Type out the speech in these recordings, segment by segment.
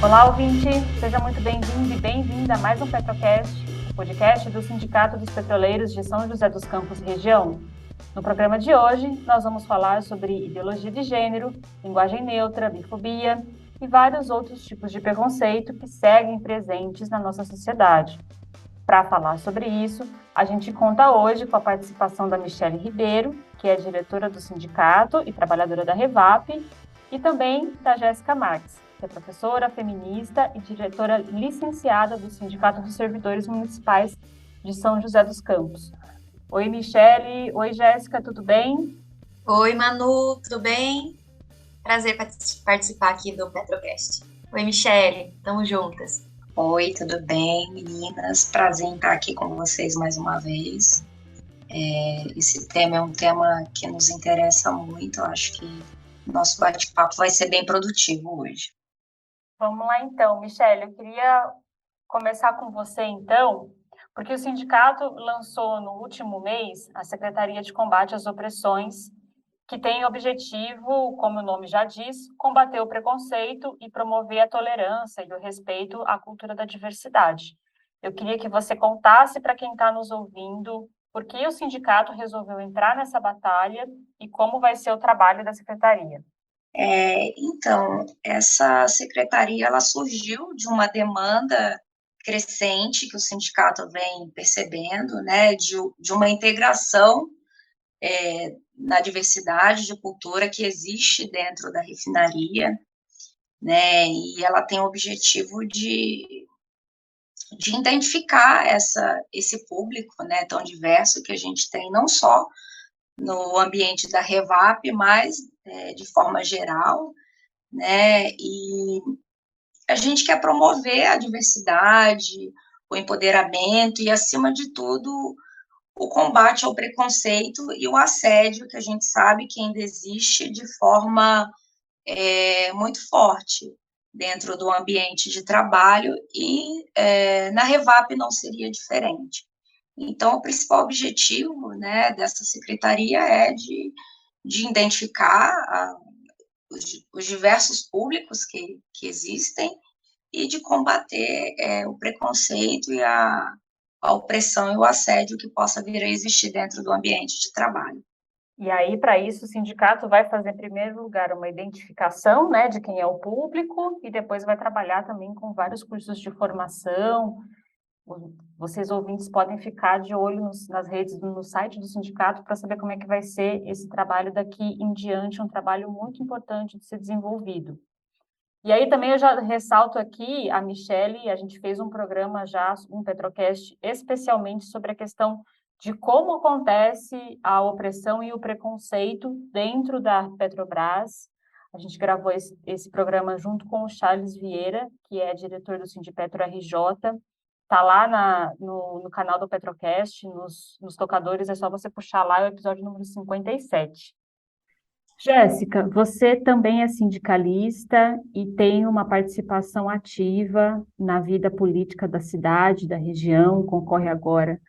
Olá, ouvinte! Seja muito bem-vindo e bem-vinda a mais um Petrocast, o podcast do Sindicato dos Petroleiros de São José dos Campos Região. No programa de hoje, nós vamos falar sobre ideologia de gênero, linguagem neutra, bifobia e vários outros tipos de preconceito que seguem presentes na nossa sociedade. Para falar sobre isso, a gente conta hoje com a participação da Michele Ribeiro, que é diretora do sindicato e trabalhadora da Revap, e também da Jéssica Marques, que é professora, feminista e diretora licenciada do Sindicato dos Servidores Municipais de São José dos Campos. Oi, Michele. Oi, Jéssica, tudo bem? Oi, Manu, tudo bem? Prazer participar aqui do Petrocast. Oi, Michele, tamo juntas. Oi, tudo bem, meninas? Prazer em estar aqui com vocês mais uma vez. Esse tema é um tema que nos interessa muito. Eu acho que nosso bate-papo vai ser bem produtivo hoje. Vamos lá, então. Michele, eu queria começar com você, então, porque o sindicato lançou no último mês a Secretaria de Combate às Opressões, que tem o objetivo, como o nome já diz, combater o preconceito e promover a tolerância e o respeito à cultura da diversidade. Eu queria que você contasse para quem está nos ouvindo por que o sindicato resolveu entrar nessa batalha e como vai ser o trabalho da secretaria. Então, essa secretaria ela surgiu de uma demanda crescente que o sindicato vem percebendo, né, de uma integração na diversidade de cultura que existe dentro da refinaria, né, e ela tem o objetivo de identificar esse público, né, tão diverso que a gente tem, não só no ambiente da Revap, mas de forma geral, né, e a gente quer promover a diversidade, o empoderamento e, acima de tudo, o combate ao preconceito e o assédio, que a gente sabe que ainda existe de forma muito forte dentro do ambiente de trabalho e na Revap não seria diferente. Então, o principal objetivo, né, dessa secretaria é de identificar os diversos públicos que existem e de combater o preconceito e a opressão e o assédio que possa vir a existir dentro do ambiente de trabalho. E aí, para isso, o sindicato vai fazer, em primeiro lugar, uma identificação, né, de quem é o público e depois vai trabalhar também com vários cursos de formação. Vocês, ouvintes, podem ficar de olho nas redes, no site do sindicato para saber como é que vai ser esse trabalho daqui em diante, um trabalho muito importante de ser desenvolvido. E aí também eu já ressalto aqui, a Michele, a gente fez um programa já, um Petrocast, especialmente sobre a questão de como acontece a opressão e o preconceito dentro da Petrobras. A gente gravou esse programa junto com o Charles Vieira, que é diretor do Sindipetro RJ. Está lá no canal do Petrocast, nos tocadores, é só você puxar lá, é o episódio número 57. Jéssica, você também é sindicalista e tem uma participação ativa na vida política da cidade, da região, concorre agora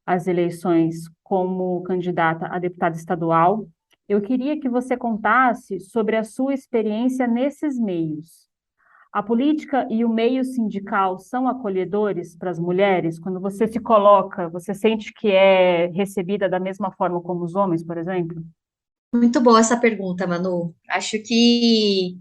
às eleições como candidata a deputada estadual. Eu queria que você contasse sobre a sua experiência nesses meios. A política e o meio sindical são acolhedores para as mulheres? Quando você se coloca, você sente que é recebida da mesma forma como os homens, por exemplo? Muito boa essa pergunta, Manu. Acho que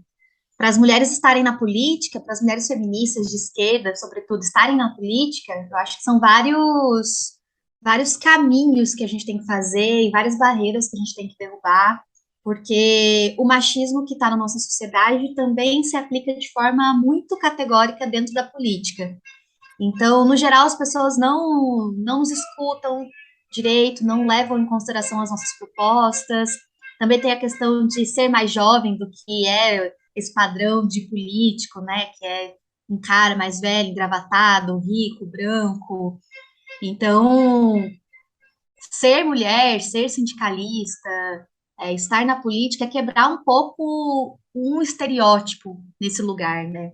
para as mulheres estarem na política, para as mulheres feministas de esquerda, sobretudo, estarem na política, eu acho que são vários caminhos que a gente tem que fazer e várias barreiras que a gente tem que derrubar, porque o machismo que está na nossa sociedade também se aplica de forma muito categórica dentro da política. Então, no geral, as pessoas não nos escutam direito, não levam em consideração as nossas propostas. Também tem a questão de ser mais jovem do que é esse padrão de político, né? Que é um cara mais velho, engravatado, rico, branco. Então, ser mulher, ser sindicalista, estar na política é quebrar um pouco um estereótipo nesse lugar, né?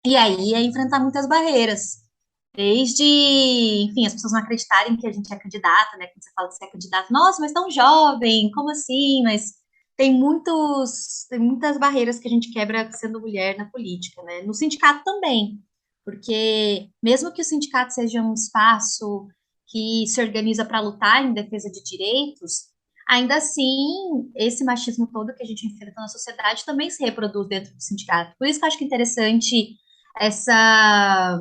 E aí é enfrentar muitas barreiras. Desde, enfim, as pessoas não acreditarem que a gente é candidata, né? Quando você fala que você é candidata, nossa, mas tão jovem, como assim? Mas tem muitas barreiras que a gente quebra sendo mulher na política, né? No sindicato também, porque mesmo que o sindicato seja um espaço que se organiza para lutar em defesa de direitos, ainda assim, esse machismo todo que a gente enfrenta na sociedade também se reproduz dentro do sindicato. Por isso que eu acho que é interessante essa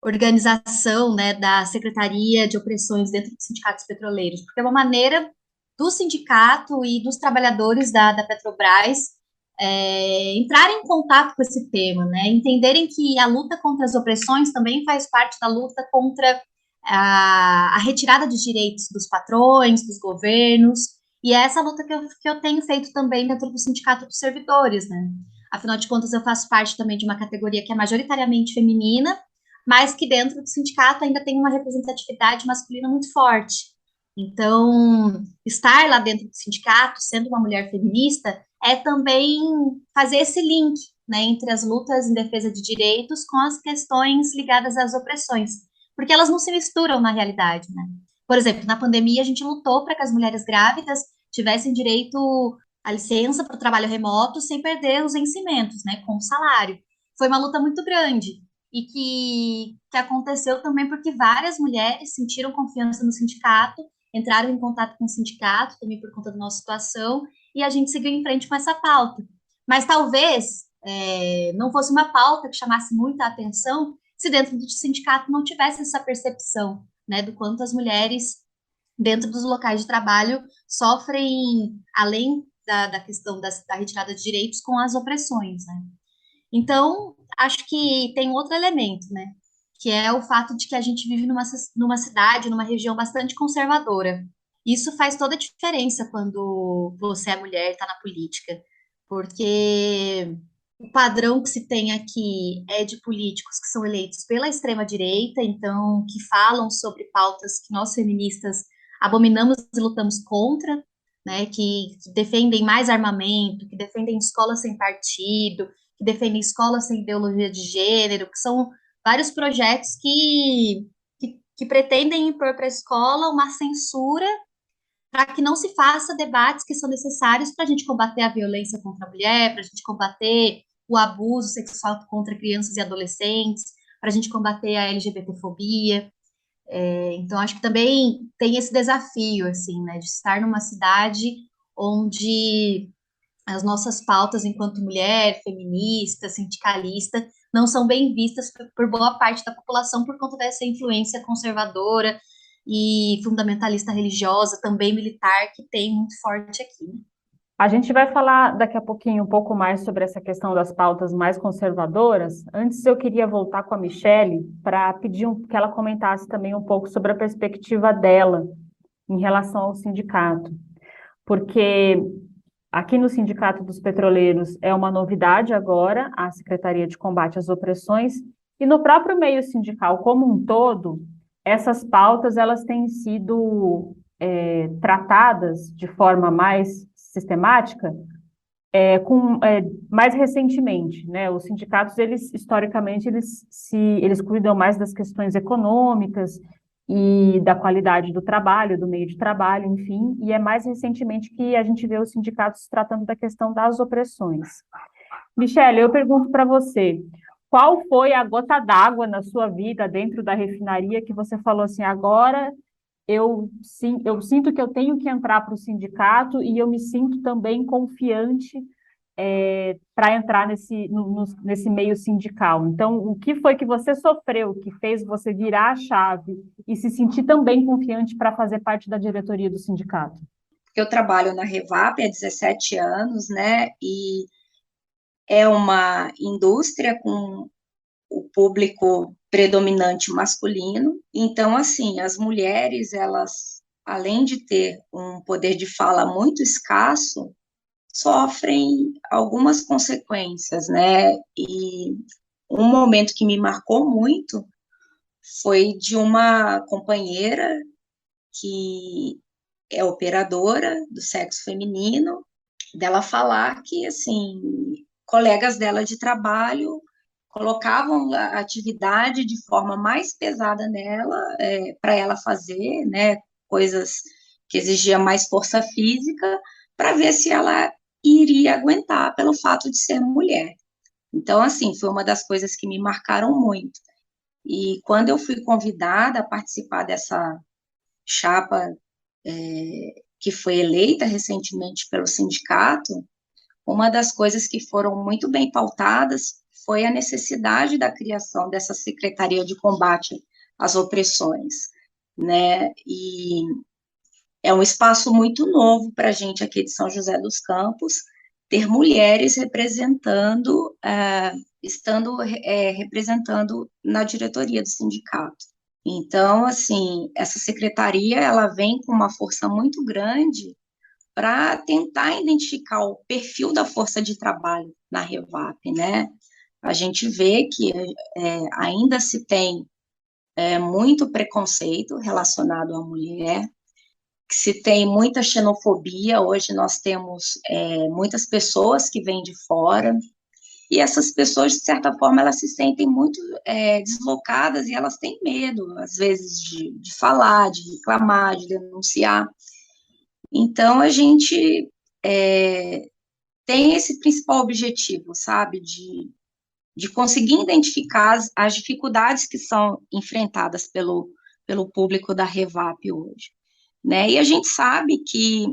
organização, né, da Secretaria de Opressões dentro dos sindicatos petroleiros, porque é uma maneira do sindicato e dos trabalhadores da Petrobras entrarem em contato com esse tema, né, entenderem que a luta contra as opressões também faz parte da luta contra a retirada de direitos dos patrões, dos governos, e é essa luta que eu tenho feito também dentro do Sindicato dos Servidores, né. Afinal de contas, eu faço parte também de uma categoria que é majoritariamente feminina, mas que dentro do sindicato ainda tem uma representatividade masculina muito forte. Então, estar lá dentro do sindicato, sendo uma mulher feminista, é também fazer esse link, né, entre as lutas em defesa de direitos com as questões ligadas às opressões, porque elas não se misturam na realidade, né? Por exemplo, na pandemia a gente lutou para que as mulheres grávidas tivessem direito à licença para o trabalho remoto sem perder os vencimentos, né, com o salário. Foi uma luta muito grande e que aconteceu também porque várias mulheres sentiram confiança no sindicato, entraram em contato com o sindicato, também por conta da nossa situação, e a gente seguiu em frente com essa pauta. Mas talvez não fosse uma pauta que chamasse muita atenção se dentro do sindicato não tivesse essa percepção, né, do quanto as mulheres dentro dos locais de trabalho sofrem, além da questão da retirada de direitos, com as opressões, né? Então, acho que tem outro elemento, né? Que é o fato de que a gente vive numa cidade, numa região bastante conservadora. Isso faz toda a diferença quando você é mulher e está na política, porque o padrão que se tem aqui é de políticos que são eleitos pela extrema-direita, então, que falam sobre pautas que nós feministas abominamos e lutamos contra, né? Que defendem mais armamento, que defendem escolas sem partido, que defendem escolas sem ideologia de gênero, que são vários projetos que pretendem impor para a escola uma censura para que não se faça debates que são necessários para a gente combater a violência contra a mulher, para a gente combater o abuso sexual contra crianças e adolescentes, para a gente combater a LGBTfobia. Então, acho que também tem esse desafio, assim, né, de estar numa cidade onde as nossas pautas enquanto mulher, feminista, sindicalista, não são bem vistas por boa parte da população por conta dessa influência conservadora e fundamentalista religiosa, também militar, que tem muito forte aqui, né? A gente vai falar daqui a pouquinho um pouco mais sobre essa questão das pautas mais conservadoras. Antes, eu queria voltar com a Michelle para pedir que ela comentasse também um pouco sobre a perspectiva dela em relação ao sindicato. Porque aqui no Sindicato dos Petroleiros é uma novidade agora a Secretaria de Combate às Opressões, e no próprio meio sindical como um todo, essas pautas elas têm sido tratadas de forma mais sistemática mais recentemente, né? Os sindicatos, eles historicamente, eles cuidam mais das questões econômicas e da qualidade do trabalho, do meio de trabalho, enfim, e é mais recentemente que a gente vê os sindicatos tratando da questão das opressões. Michelle, eu pergunto para você, qual foi a gota d'água na sua vida dentro da refinaria que você falou assim, agora eu sinto que eu tenho que entrar para o sindicato e eu me sinto também confiante para entrar nesse meio sindical. Então, o que foi que você sofreu que fez você virar a chave e se sentir também confiante para fazer parte da diretoria do sindicato? Eu trabalho na Revap há 17 anos, né, e é uma indústria com o público predominante masculino. Então, assim, as mulheres, elas, além de ter um poder de fala muito escasso, sofrem algumas consequências, né? E um momento que me marcou muito foi de uma companheira que é operadora do sexo feminino, dela falar que, assim, colegas dela de trabalho colocavam a atividade de forma mais pesada nela, para ela fazer, né, coisas que exigiam mais força física, para ver se ela iria aguentar pelo fato de ser mulher. Então, assim, foi uma das coisas que me marcaram muito. E quando eu fui convidada a participar dessa chapa que foi eleita recentemente pelo sindicato, uma das coisas que foram muito bem pautadas foi a necessidade da criação dessa Secretaria de Combate às Opressões, né? E é um espaço muito novo para a gente aqui de São José dos Campos, ter mulheres representando, representando na diretoria do sindicato. Então, assim, essa secretaria, ela vem com uma força muito grande para tentar identificar o perfil da força de trabalho na Revap, né? A gente vê que ainda se tem muito preconceito relacionado à mulher, que se tem muita xenofobia. Hoje nós temos muitas pessoas que vêm de fora, e essas pessoas, de certa forma, elas se sentem muito deslocadas e elas têm medo, às vezes, de falar, de reclamar, de denunciar. Então, a gente tem esse principal objetivo, sabe, de conseguir identificar as dificuldades que são enfrentadas pelo público da Revap hoje, né? E a gente sabe que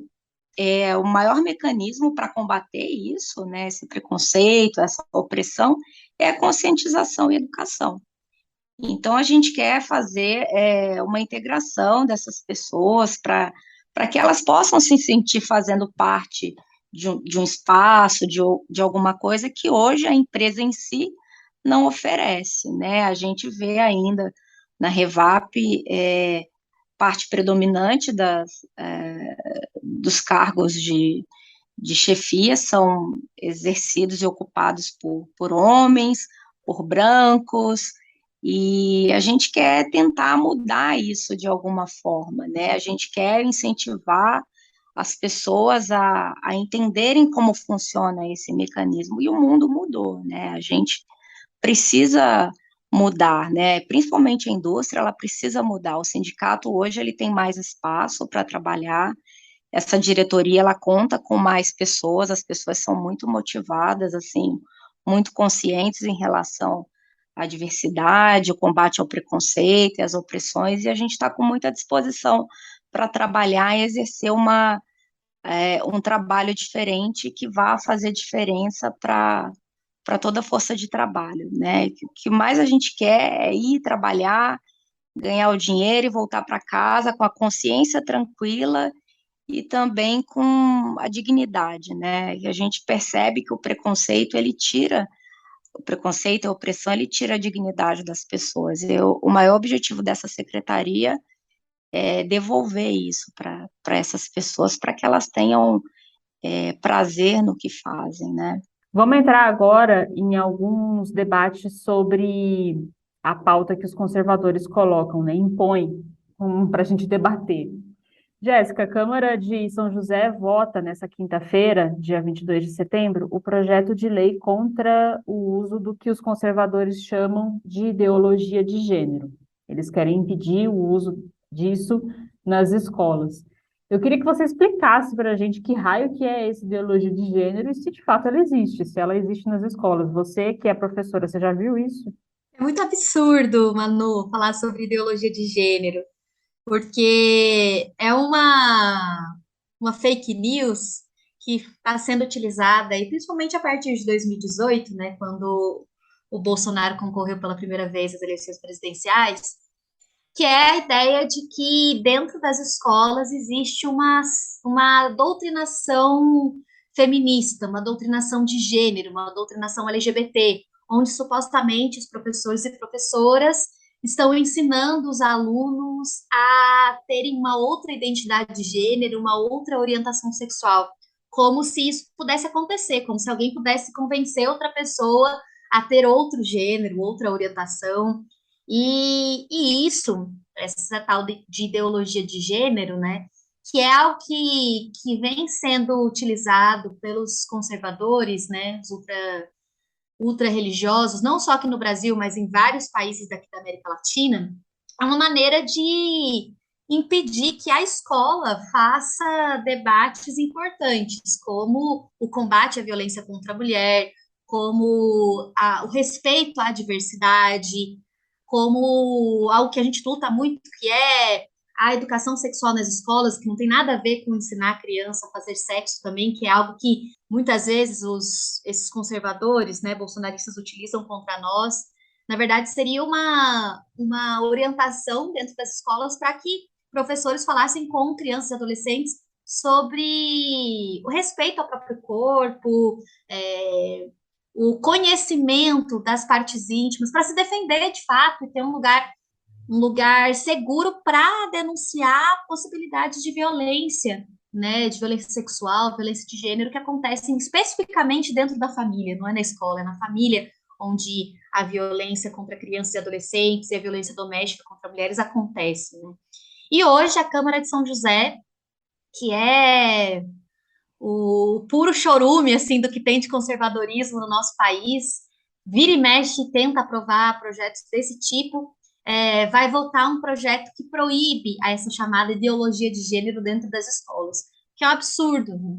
o maior mecanismo para combater isso, né, esse preconceito, essa opressão, é a conscientização e educação. Então, a gente quer fazer uma integração dessas pessoas para que elas possam se sentir fazendo parte de um espaço, de alguma coisa que hoje a empresa em si não oferece, né? A gente vê ainda na Revap parte predominante dos cargos de chefia são exercidos e ocupados por homens, por brancos, e a gente quer tentar mudar isso de alguma forma, né? A gente quer incentivar as pessoas a entenderem como funciona esse mecanismo, e o mundo mudou, né? A gente precisa mudar, né? Principalmente a indústria, ela precisa mudar. O sindicato hoje ele tem mais espaço para trabalhar. Essa diretoria ela conta com mais pessoas, as pessoas são muito motivadas, assim, muito conscientes em relação à diversidade, o combate ao preconceito e às opressões, e a gente está com muita disposição para trabalhar e exercer um trabalho diferente que vá fazer diferença para toda a força de trabalho, né? O que mais a gente quer é ir trabalhar, ganhar o dinheiro e voltar para casa com a consciência tranquila e também com a dignidade, né? E a gente percebe que o preconceito e a opressão, ele tira a dignidade das pessoas. O maior objetivo dessa secretaria é devolver isso para essas pessoas, para que elas tenham prazer no que fazem, né? Vamos entrar agora em alguns debates sobre a pauta que os conservadores colocam, né? Impõem para a gente debater. Jéssica, a Câmara de São José vota nessa quinta-feira, dia 22 de setembro, o projeto de lei contra o uso do que os conservadores chamam de ideologia de gênero. Eles querem impedir o uso disso nas escolas. Eu queria que você explicasse para a gente que raio que é essa ideologia de gênero e se de fato ela existe, se ela existe nas escolas. Você que é professora, você já viu isso? É muito absurdo, Manu, falar sobre ideologia de gênero, porque é uma fake news que está sendo utilizada, e principalmente a partir de 2018, né, quando o Bolsonaro concorreu pela primeira vez às eleições presidenciais, que é a ideia de que dentro das escolas existe uma doutrinação feminista, uma doutrinação de gênero, uma doutrinação LGBT, onde supostamente os professores e professoras estão ensinando os alunos a terem uma outra identidade de gênero, uma outra orientação sexual, como se isso pudesse acontecer, como se alguém pudesse convencer outra pessoa a ter outro gênero, outra orientação. E isso, essa tal de ideologia de gênero, né, que é algo que vem sendo utilizado pelos conservadores, né, os ultra religiosos, não só aqui no Brasil, mas em vários países daqui da América Latina, é uma maneira impedir que a escola faça debates importantes, como o combate à violência contra a mulher, como o respeito à diversidade, como algo que a gente luta muito, que é a educação sexual nas escolas, que não tem nada a ver com ensinar a criança a fazer sexo também, que é algo que muitas vezes esses conservadores, né, bolsonaristas utilizam contra nós. Na verdade, seria uma orientação dentro das escolas para que professores falassem com crianças e adolescentes sobre o respeito ao próprio corpo, o conhecimento das partes íntimas, para se defender de fato e ter um lugar seguro para denunciar possibilidades de violência, né, de violência sexual, violência de gênero, que acontecem especificamente dentro da família, não é na escola, é na família, onde a violência contra crianças e adolescentes e a violência doméstica contra mulheres acontece, né? E hoje a Câmara de São José, que é o puro chorume, assim, do que tem de conservadorismo no nosso país, vira e mexe e tenta aprovar projetos desse tipo, vai votar um projeto que proíbe essa chamada ideologia de gênero dentro das escolas, que é um absurdo, né?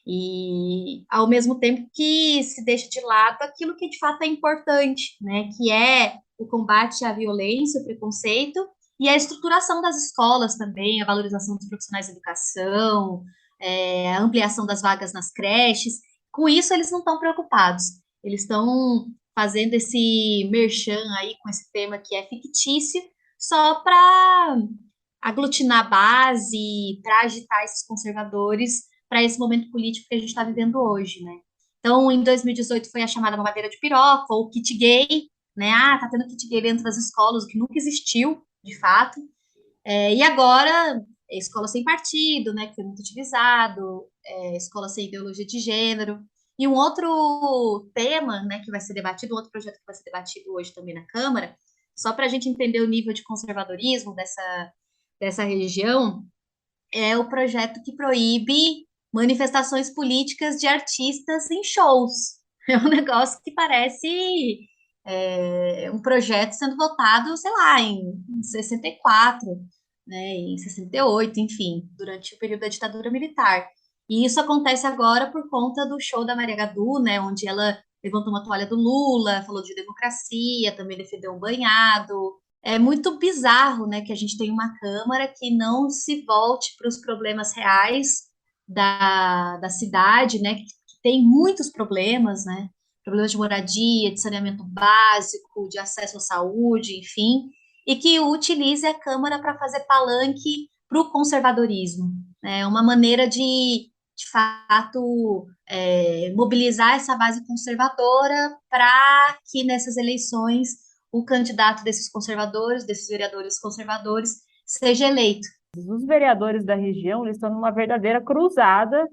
E, ao mesmo tempo que se deixa de lado aquilo que de fato é importante, né, que é o combate à violência, o preconceito, e a estruturação das escolas também, a valorização dos profissionais de educação, a ampliação das vagas nas creches. Com isso, eles não estão preocupados. Eles estão fazendo esse merchan aí com esse tema que é fictício, só para aglutinar base, para agitar esses conservadores para esse momento político que a gente está vivendo hoje, né? Então, em 2018 foi a chamada mamadeira de piroca, ou kit gay, né? Ah, tá tendo kit gay dentro das escolas, o que nunca existiu, de fato. E agora, escola sem partido, né, que foi muito utilizado, escola sem ideologia de gênero. E um outro tema, né, que vai ser debatido, um outro projeto que vai ser debatido hoje também na Câmara, só para a gente entender o nível de conservadorismo dessa região, é o projeto que proíbe manifestações políticas de artistas em shows. É um negócio que parece um projeto sendo votado, sei lá, em 64, né, em 68, enfim, durante o período da ditadura militar. E isso acontece agora por conta do show da Maria Gadu, né, onde ela levantou uma toalha do Lula, falou de democracia, também defendeu um banhado. É muito bizarro, né, que a gente tem uma Câmara que não se volte para os problemas reais da cidade, né, que tem muitos problemas, né, problemas de moradia, de saneamento básico, de acesso à saúde, enfim, e que utilize a Câmara para fazer palanque para o conservadorismo. É uma maneira de fato, mobilizar essa base conservadora para que nessas eleições o candidato desses conservadores, desses vereadores conservadores, seja eleito. Os vereadores da região, eles estão numa verdadeira cruzada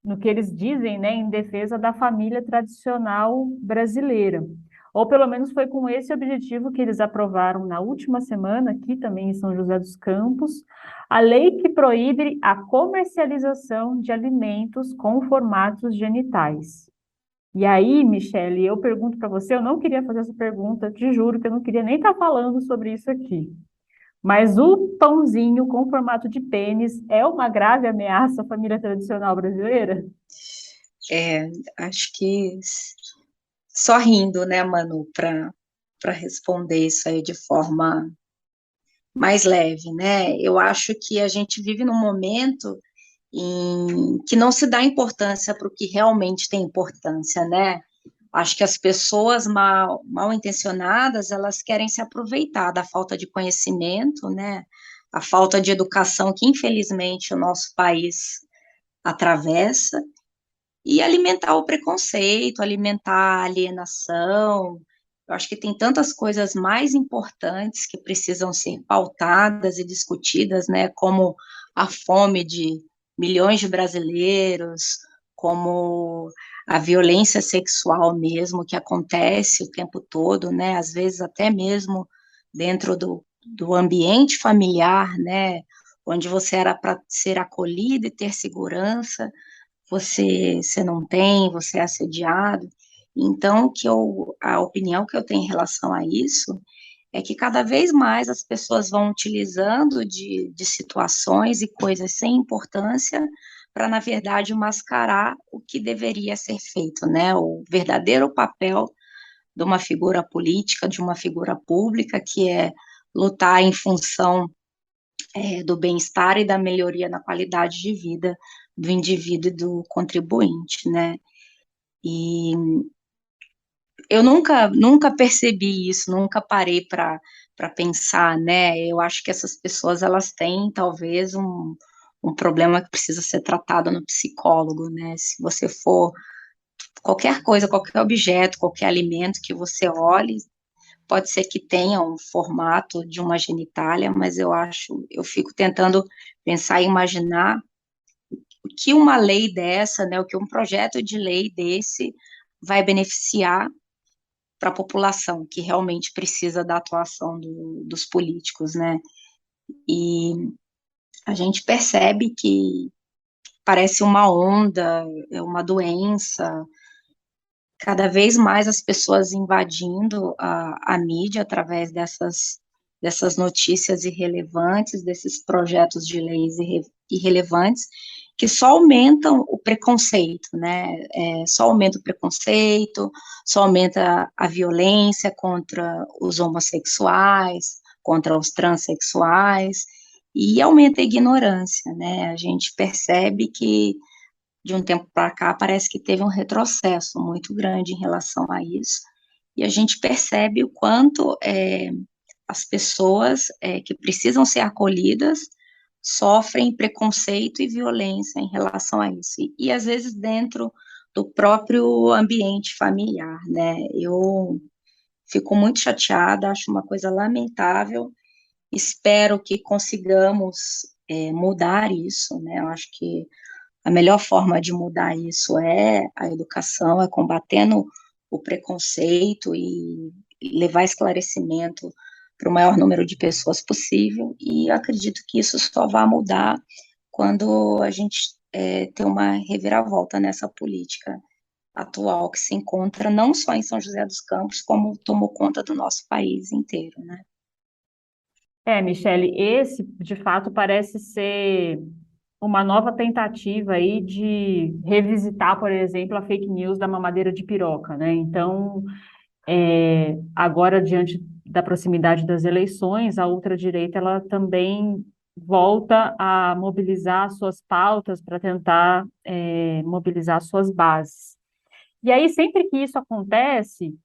no que eles dizem, né, em defesa da família tradicional brasileira. Ou pelo menos foi com esse objetivo que eles aprovaram na última semana, aqui também em São José dos Campos, a lei que proíbe a comercialização de alimentos com formatos genitais. E aí, Michele, eu pergunto para você, eu não queria fazer essa pergunta, te juro que eu não queria nem estar falando sobre isso aqui. Mas o pãozinho com formato de pênis é uma grave ameaça à família tradicional brasileira? Acho que só rindo, né, Manu, para responder isso aí de forma mais leve, né? Eu acho que a gente vive num momento em que não se dá importância para o que realmente tem importância, né? Acho que as pessoas mal intencionadas, elas querem se aproveitar da falta de conhecimento, né? A falta de educação que, infelizmente, o nosso país atravessa, e alimentar o preconceito, alimentar a alienação. Eu acho que tem tantas coisas mais importantes que precisam ser pautadas e discutidas, né, como a fome de milhões de brasileiros, como a violência sexual mesmo, que acontece o tempo todo, né, às vezes até mesmo dentro do ambiente familiar, né, onde você era para ser acolhido e ter segurança, você não tem, você é assediado. Então, a opinião que eu tenho em relação a isso é que cada vez mais as pessoas vão utilizando de situações e coisas sem importância para, na verdade, mascarar o que deveria ser feito, né? O verdadeiro papel de uma figura política, de uma figura pública, que é lutar em função do bem-estar e da melhoria na qualidade de vida do indivíduo e do contribuinte, né? E eu nunca percebi isso, nunca parei para pensar, né? Eu acho que essas pessoas, elas têm talvez um problema que precisa ser tratado no psicólogo, né? Se você for qualquer coisa, qualquer objeto, qualquer alimento que você olhe, pode ser que tenha um formato de uma genitália, mas eu fico tentando pensar e imaginar o que uma lei dessa, né, o que um projeto de lei desse vai beneficiar para a população que realmente precisa da atuação dos políticos, né? E a gente percebe que parece uma onda, é uma doença, cada vez mais as pessoas invadindo a mídia através dessas notícias irrelevantes, desses projetos de leis irrelevantes, que só aumentam o preconceito, né? Só aumenta o preconceito, só aumenta a violência contra os homossexuais, contra os transexuais, e aumenta a ignorância, né? A gente percebe que de um tempo para cá, parece que teve um retrocesso muito grande em relação a isso, e a gente percebe o quanto as pessoas que precisam ser acolhidas sofrem preconceito e violência em relação a isso, e às vezes dentro do próprio ambiente familiar, né? Eu fico muito chateada, acho uma coisa lamentável, espero que consigamos mudar isso, né? Eu acho que a melhor forma de mudar isso é a educação, é combatendo o preconceito e levar esclarecimento para o maior número de pessoas possível, e eu acredito que isso só vai mudar quando a gente ter uma reviravolta nessa política atual que se encontra não só em São José dos Campos, como tomou conta do nosso país inteiro, né? Michele, esse de fato parece ser uma nova tentativa aí de revisitar, por exemplo, a fake news da mamadeira de piroca, né? Então, agora, diante da proximidade das eleições, a ultradireita ela também volta a mobilizar suas pautas para tentar mobilizar suas bases. E aí, sempre que isso acontece,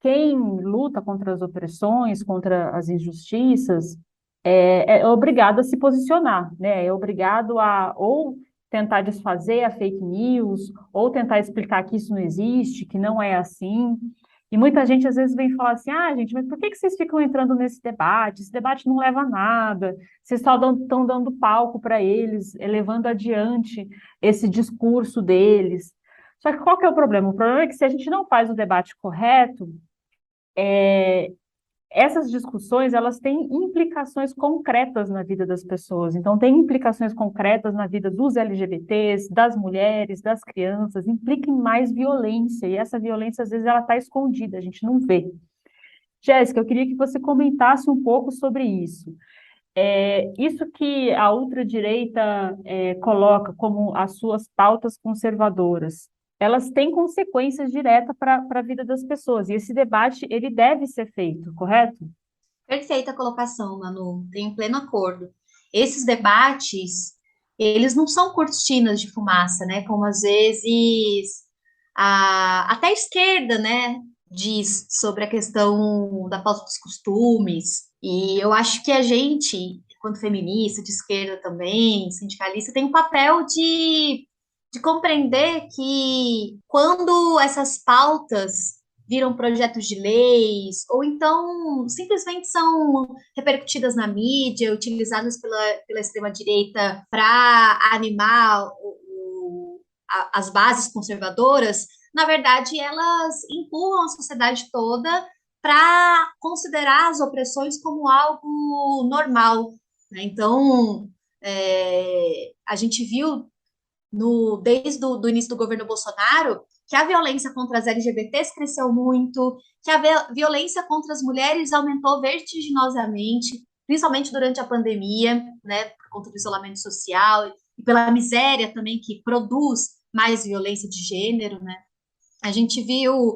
quem luta contra as opressões, contra as injustiças, é obrigado a se posicionar, né? É obrigado a ou tentar desfazer a fake news, ou tentar explicar que isso não existe, que não é assim. E muita gente às vezes vem falar assim: ah, gente, mas por que vocês ficam entrando nesse debate? Esse debate não leva a nada, vocês só estão dando palco para eles, elevando adiante esse discurso deles. Só que qual que é o problema? O problema é que se a gente não faz o debate correto, essas discussões elas têm implicações concretas na vida das pessoas. Então, tem implicações concretas na vida dos LGBTs, das mulheres, das crianças, implica em mais violência, e essa violência, às vezes, ela está escondida, a gente não vê. Jéssica, eu queria que você comentasse um pouco sobre isso. Isso que a ultradireita coloca como as suas pautas conservadoras, elas têm consequências diretas para a vida das pessoas, e esse debate, ele deve ser feito, correto? Perfeita colocação, Manu. Tenho pleno acordo. Esses debates, eles não são cortinas de fumaça, né? Como às vezes até a esquerda, né, diz sobre a questão da pauta dos costumes. E eu acho que a gente, enquanto feminista, de esquerda também, sindicalista, tem um papel de compreender que quando essas pautas viram projetos de leis, ou então simplesmente são repercutidas na mídia, utilizadas pela extrema-direita para animar as bases conservadoras, na verdade, elas empurram a sociedade toda para considerar as opressões como algo normal, né? Então, a gente viu desde o início do governo Bolsonaro, que a violência contra as LGBTs cresceu muito, que a violência contra as mulheres aumentou vertiginosamente, principalmente durante a pandemia, né, por conta do isolamento social e pela miséria também que produz mais violência de gênero, né? A gente viu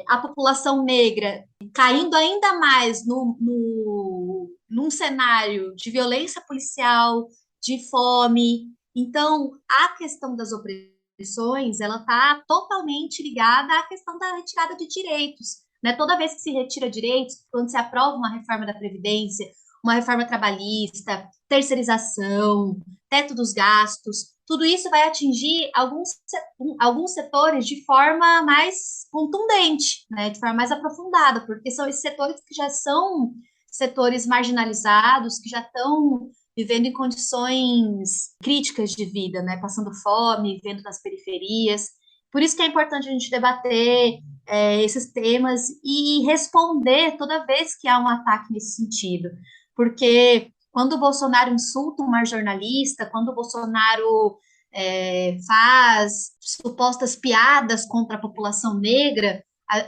a população negra caindo ainda mais num cenário de violência policial, de fome. Então, a questão das opressões, ela está totalmente ligada à questão da retirada de direitos. Né? Toda vez que se retira direitos, quando se aprova uma reforma da Previdência, uma reforma trabalhista, terceirização, teto dos gastos, tudo isso vai atingir alguns setores de forma mais contundente, né, de forma mais aprofundada, porque são esses setores que já são setores marginalizados, que já estão vivendo em condições críticas de vida, né, passando fome, vivendo nas periferias. Por isso que é importante a gente debater esses temas e responder toda vez que há um ataque nesse sentido, porque quando o Bolsonaro insulta uma jornalista, quando o Bolsonaro faz supostas piadas contra a população negra,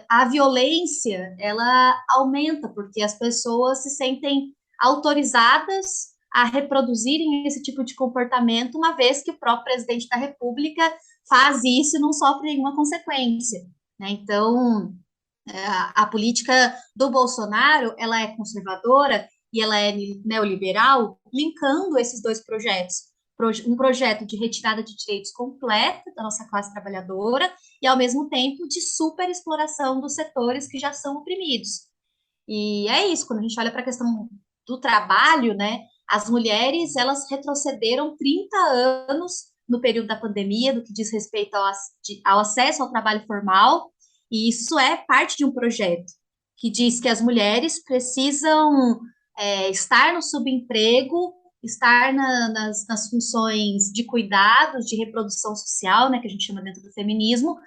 a violência, ela aumenta, porque as pessoas se sentem autorizadas a reproduzirem esse tipo de comportamento, uma vez que o próprio presidente da República faz isso e não sofre nenhuma consequência. Né? Então, a política do Bolsonaro, ela é conservadora e ela é neoliberal, linkando esses dois projetos. Um projeto de retirada de direitos completa da nossa classe trabalhadora e, ao mesmo tempo, de superexploração dos setores que já são oprimidos. E é isso, quando a gente olha para a questão do trabalho, né, as mulheres, elas retrocederam 30 anos no período da pandemia, no que diz respeito ao acesso ao trabalho formal, e isso é parte de um projeto que diz que as mulheres precisam estar no subemprego, estar nas funções de cuidados, de reprodução social, né, que a gente chama dentro do feminismo,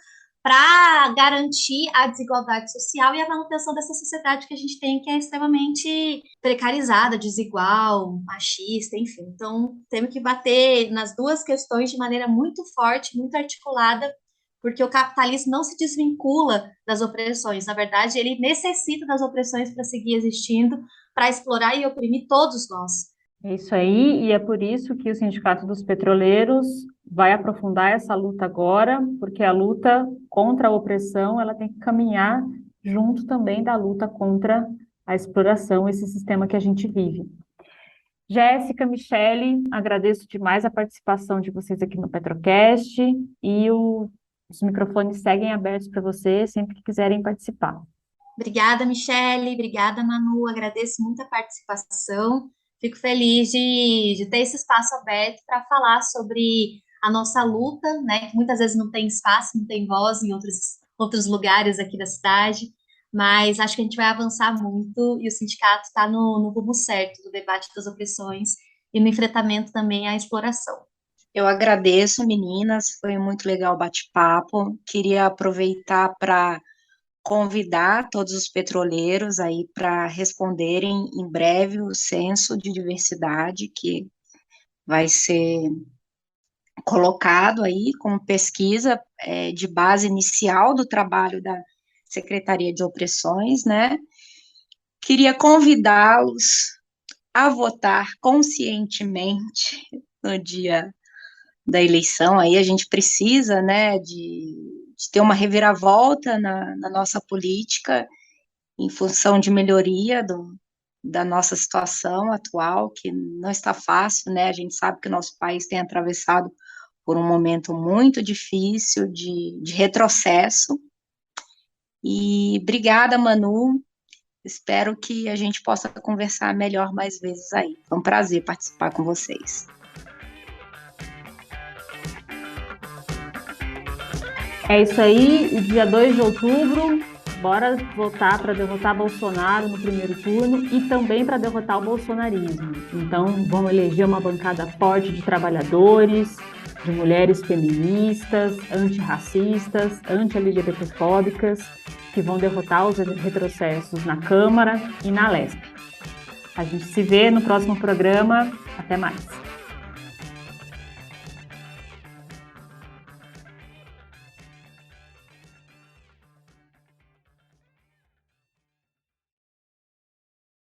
para garantir a desigualdade social e a manutenção dessa sociedade que a gente tem, que é extremamente precarizada, desigual, machista, enfim. Então, temos que bater nas duas questões de maneira muito forte, muito articulada, porque o capitalismo não se desvincula das opressões. Na verdade, ele necessita das opressões para seguir existindo, para explorar e oprimir todos nós. É isso aí, e é por isso que o Sindicato dos Petroleiros vai aprofundar essa luta agora, porque a luta contra a opressão, ela tem que caminhar junto também da luta contra a exploração, esse sistema que a gente vive. Jéssica, Michele, agradeço demais a participação de vocês aqui no Petrocast, e os microfones seguem abertos para vocês sempre que quiserem participar. Obrigada, Michele, obrigada, Manu, agradeço muito a participação. Fico feliz de ter esse espaço aberto para falar sobre a nossa luta, né, que muitas vezes não tem espaço, não tem voz em outros lugares aqui da cidade, mas acho que a gente vai avançar muito e o sindicato está no rumo certo do debate das opressões e no enfrentamento também à exploração. Eu agradeço, meninas, foi muito legal o bate-papo. Queria aproveitar para convidar todos os petroleiros aí para responderem em breve o censo de diversidade que vai ser colocado aí como pesquisa de base inicial do trabalho da Secretaria de Opressões, né? Queria convidá-los a votar conscientemente no dia da eleição. Aí a gente precisa, né, de ter uma reviravolta na nossa política em função de melhoria da nossa situação atual, que não está fácil, né? A gente sabe que o nosso país tem atravessado por um momento muito difícil de retrocesso. E obrigada, Manu. Espero que a gente possa conversar melhor mais vezes aí. Foi um prazer participar com vocês. É isso aí, o dia 2 de outubro, bora votar para derrotar Bolsonaro no primeiro turno e também para derrotar o bolsonarismo. Então, vamos eleger uma bancada forte de trabalhadores, de mulheres feministas, antirracistas, anti-LGBTfóbicas, que vão derrotar os retrocessos na Câmara e na Leste. A gente se vê no próximo programa. Até mais.